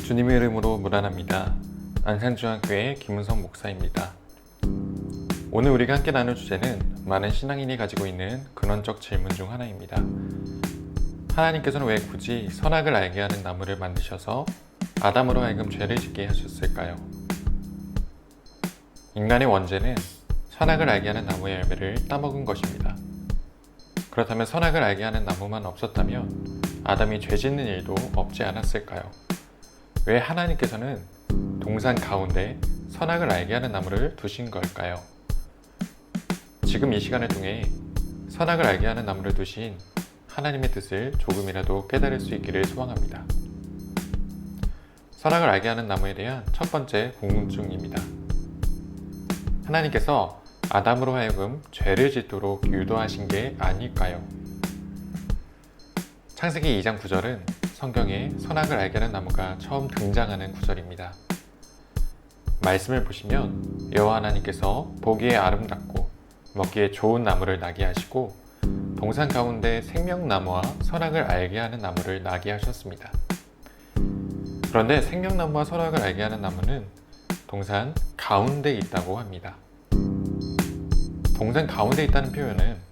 주님의 이름으로 무난합니다. 안산중학교의 김은성 목사입니다. 오늘 우리가 함께 나눌 주제는 많은 신앙인이 가지고 있는 근원적 질문 중 하나입니다. 하나님께서는 왜 굳이 선악을 알게 하는 나무를 만드셔서 아담으로 하여금 죄를 짓게 하셨을까요? 인간의 원죄는 선악을 알게 하는 나무의 열매를 따먹은 것입니다. 그렇다면 선악을 알게 하는 나무만 없었다면 아담이 죄 짓는 일도 없지 않았을까요? 왜 하나님께서는 동산 가운데 선악을 알게 하는 나무를 두신 걸까요? 지금 이 시간을 통해 선악을 알게 하는 나무를 두신 하나님의 뜻을 조금이라도 깨달을 수 있기를 소망합니다. 선악을 알게 하는 나무에 대한 첫 번째 궁금증입니다. 하나님께서 아담으로 하여금 죄를 짓도록 유도하신 게 아닐까요? 창세기 2장 9절은 성경에 선악을 알게 하는 나무가 처음 등장하는 구절입니다. 말씀을 보시면 여호와 하나님께서 보기에 아름답고 먹기에 좋은 나무를 나게 하시고 동산 가운데 생명나무와 선악을 알게 하는 나무를 나게 하셨습니다. 그런데 생명나무와 선악을 알게 하는 나무는 동산 가운데 있다고 합니다. 동산 가운데 있다는 표현은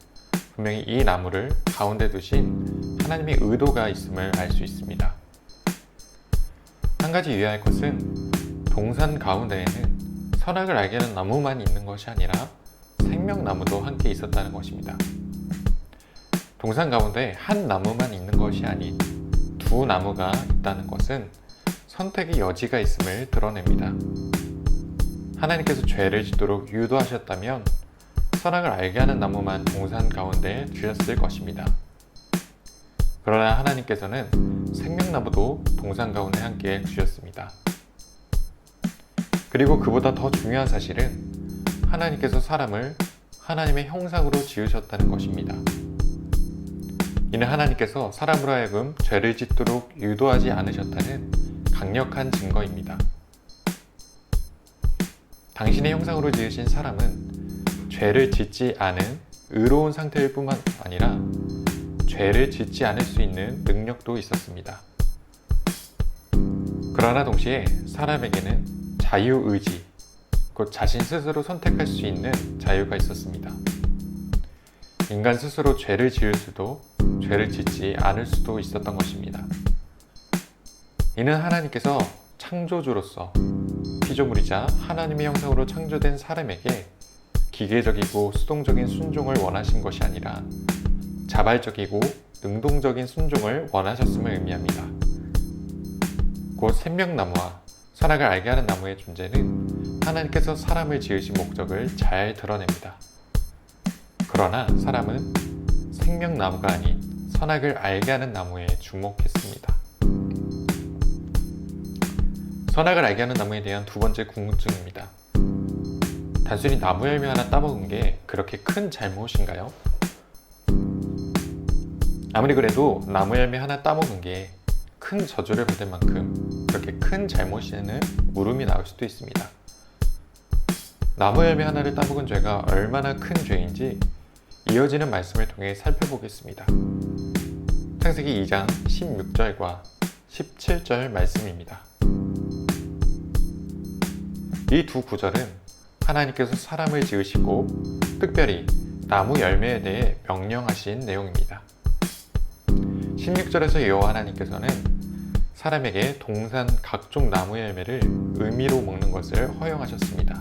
분명히 이 나무를 가운데 두신 하나님의 의도가 있음을 알 수 있습니다. 한 가지 유의할 것은 동산 가운데에는 선악을 알게 하는 나무만 있는 것이 아니라 생명나무도 함께 있었다는 것입니다. 동산 가운데 한 나무만 있는 것이 아닌 두 나무가 있다는 것은 선택의 여지가 있음을 드러냅니다. 하나님께서 죄를 짓도록 유도하셨다면 선악을 알게 하는 나무만 동산 가운데 두셨을 것입니다. 그러나 하나님께서는 생명나무도 동산 가운데 함께 두셨습니다. 그리고 그보다 더 중요한 사실은 하나님께서 사람을 하나님의 형상으로 지으셨다는 것입니다. 이는 하나님께서 사람으로 하여금 죄를 짓도록 유도하지 않으셨다는 강력한 증거입니다. 당신의 형상으로 지으신 사람은 죄를 짓지 않은 의로운 상태일 뿐만 아니라 죄를 짓지 않을 수 있는 능력도 있었습니다. 그러나 동시에 사람에게는 자유의지, 곧 자신 스스로 선택할 수 있는 자유가 있었습니다. 인간 스스로 죄를 지을 수도 죄를 짓지 않을 수도 있었던 것입니다. 이는 하나님께서 창조주로서 피조물이자 하나님의 형상으로 창조된 사람에게 기계적이고 수동적인 순종을 원하신 것이 아니라 자발적이고 능동적인 순종을 원하셨음을 의미합니다. 곧 생명나무와 선악을 알게 하는 나무의 존재는 하나님께서 사람을 지으신 목적을 잘 드러냅니다. 그러나 사람은 생명나무가 아닌 선악을 알게 하는 나무에 주목했습니다. 선악을 알게 하는 나무에 대한 두 번째 궁금증입니다. 단순히 나무 열매 하나 따먹은 게 그렇게 큰 잘못인가요? 아무리 그래도 나무 열매 하나 따먹은 게 큰 저주를 받을 만큼 그렇게 큰 잘못이라는 물음이 나올 수도 있습니다. 나무 열매 하나를 따먹은 죄가 얼마나 큰 죄인지 이어지는 말씀을 통해 살펴보겠습니다. 창세기 2장 16절과 17절 말씀입니다. 이 두 구절은 하나님께서 사람을 지으시고 특별히 나무 열매에 대해 명령하신 내용입니다. 16절에서 여호와 하나님께서는 사람에게 동산 각종 나무 열매를 의미로 먹는 것을 허용하셨습니다.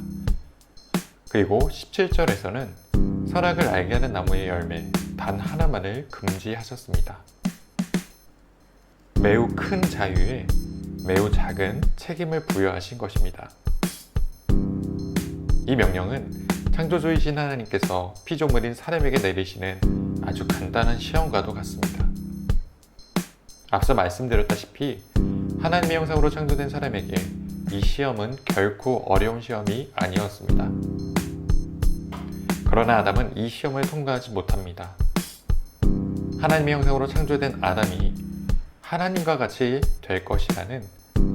그리고 17절에서는 선악을 알게 하는 나무의 열매 단 하나만을 금지하셨습니다. 매우 큰 자유에 매우 작은 책임을 부여하신 것입니다. 이 명령은 창조주이신 하나님께서 피조물인 사람에게 내리시는 아주 간단한 시험과도 같습니다. 앞서 말씀드렸다시피 하나님의 형상으로 창조된 사람에게 이 시험은 결코 어려운 시험이 아니었습니다. 그러나 아담은 이 시험을 통과하지 못합니다. 하나님의 형상으로 창조된 아담이 하나님과 같이 될 것이라는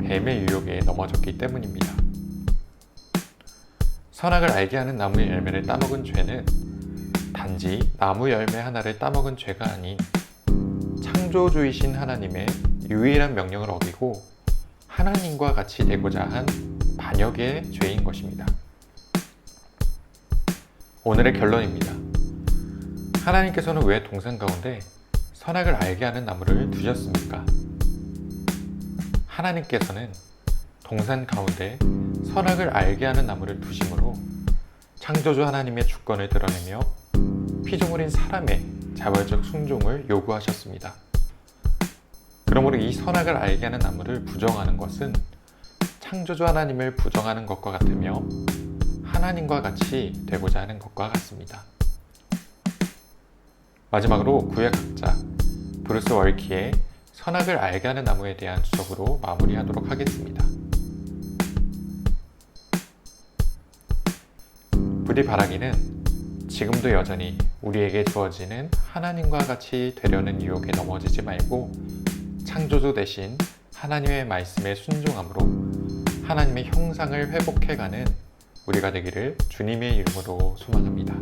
뱀의 유혹에 넘어졌기 때문입니다. 선악을 알게 하는 나무의 열매를 따먹은 죄는 단지 나무 열매 하나를 따먹은 죄가 아닌 창조주이신 하나님의 유일한 명령을 어기고 하나님과 같이 되고자 한 반역의 죄인 것입니다. 오늘의 결론입니다. 하나님께서는 왜 동산 가운데 선악을 알게 하는 나무를 두셨습니까? 하나님께서는 동산 가운데 선악을 알게 하는 나무를 두심으로 창조주 하나님의 주권을 드러내며 피조물인 사람의 자발적 순종을 요구하셨습니다. 그러므로 이 선악을 알게 하는 나무를 부정하는 것은 창조주 하나님을 부정하는 것과 같으며 하나님과 같이 되고자 하는 것과 같습니다. 마지막으로 구약학자 브루스 월키의 선악을 알게 하는 나무에 대한 주석으로 마무리하도록 하겠습니다. 부디 바라기는 지금도 여전히 우리에게 주어지는 하나님과 같이 되려는 유혹에 넘어지지 말고 창조주 대신 하나님의 말씀에 순종함으로 하나님의 형상을 회복해가는 우리가 되기를 주님의 이름으로 소망합니다.